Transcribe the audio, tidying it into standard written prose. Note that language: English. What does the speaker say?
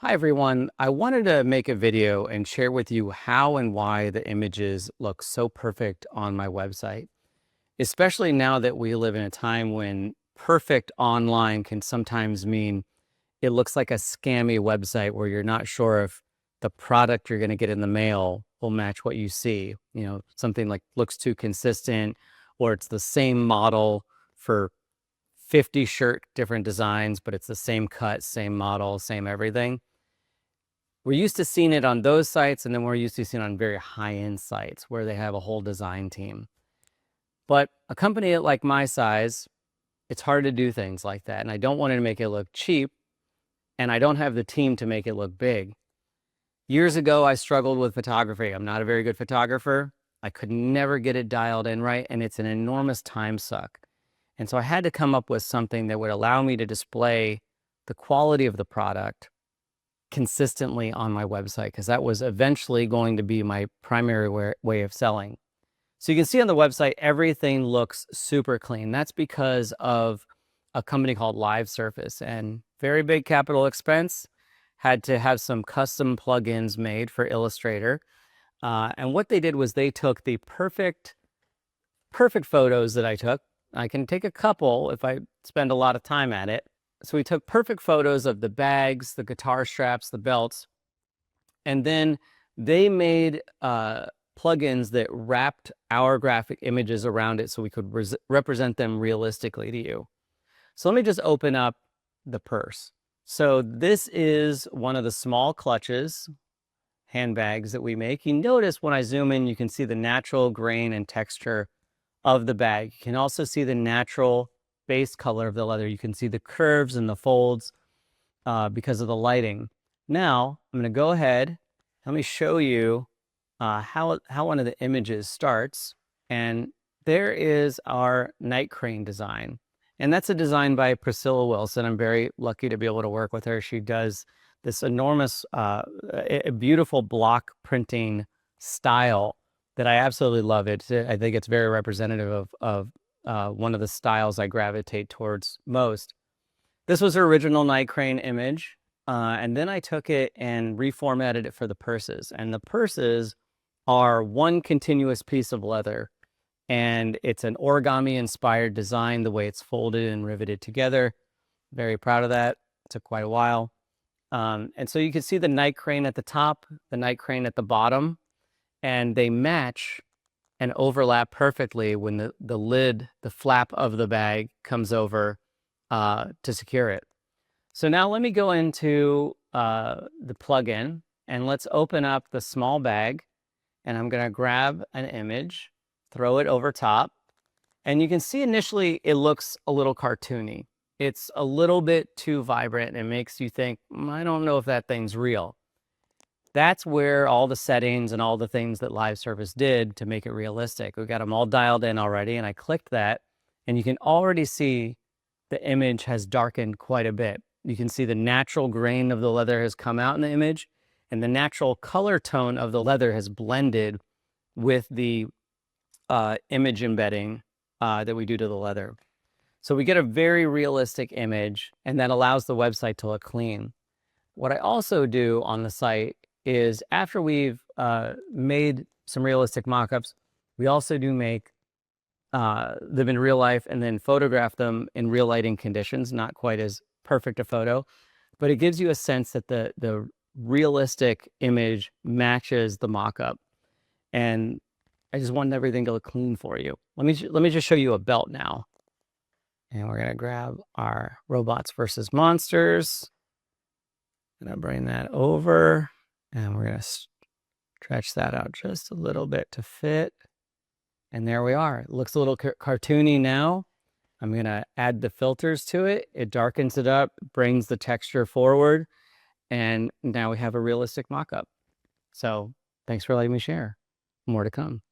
Hi everyone, I wanted to make a video and share with you how and why the images look so perfect on my website, especially now that we live in a time when perfect online can sometimes mean it looks like a scammy website where you're not sure if the product you're going to get in the mail will match what you see. You know, something like looks too consistent, or it's the same model for 50 shirt different designs, but it's the same cut, same model, same everything. We're used to seeing it on those sites, and then we're used to seeing it on very high-end sites where they have a whole design team. But a company like my size, it's hard to do things like that, and I don't want to make it look cheap, and I don't have the team to make it look big. Years ago, I struggled with photography. I'm not a very good photographer. I could never get it dialed in right, and it's an enormous time suck. And so I had to come up with something that would allow me to display the quality of the product consistently on my website, because that was eventually going to be my primary way of selling. So you can see on the website, everything looks super clean. That's because of a company called Live Surface, and very big capital expense. Had to have some custom plugins made for Illustrator. And what they did was they took the perfect photos that I took. I can take a couple if I spend a lot of time at it. So we took perfect photos of the bags, the guitar straps, the belts, and then they made plugins that wrapped our graphic images around it so we could represent them realistically to you. So let me just open up the purse. So this is one of the small clutches, handbags that we make. You notice when I zoom in, you can see the natural grain and texture of the bag. You can also see the natural base color of the leather. You can see the curves and the folds because of the lighting. Now, I'm going to go ahead. Let me show you how one of the images starts. And there is our night crane design. And that's a design by Priscilla Wilson. I'm very lucky to be able to work with her. She does this enormous, beautiful block printing style that I absolutely love. I think it's very representative of one of the styles I gravitate towards most. This was her original night crane image. And then I took it and reformatted it for the purses. And the purses are one continuous piece of leather. And it's an origami-inspired design, the way it's folded and riveted together. Very proud of that. It took quite a while. And so you can see the night crane at the top, the night crane at the bottom, and they match and overlap perfectly when the lid, the flap of the bag comes over to secure it. So now let me go into the plugin, and let's open up the small bag, and I'm going to grab an image, throw it over top, and you can see initially it looks a little cartoony. It's a little bit too vibrant, and it makes you think, I don't know if that thing's real. That's where all the settings and all the things that Live Service did to make it realistic. We got them all dialed in already, and I clicked that, and you can already see the image has darkened quite a bit. You can see the natural grain of the leather has come out in the image, and the natural color tone of the leather has blended with the image embedding that we do to the leather. So we get a very realistic image, and that allows the website to look clean. What I also do on the site is, after we've made some realistic mock-ups, we also do make them in real life and then photograph them in real lighting conditions. Not quite as perfect a photo, but it gives you a sense that the realistic image matches the mock-up. And I just wanted everything to look clean for you. Let me just show you a belt now. And we're gonna grab our Robots versus Monsters. Gonna bring that over, and we're gonna stretch that out just a little bit to fit. And there we are. It looks a little cartoony now. I'm gonna add the filters to it. It darkens it up, brings the texture forward, and now we have a realistic mock-up. So thanks for letting me share. More to come.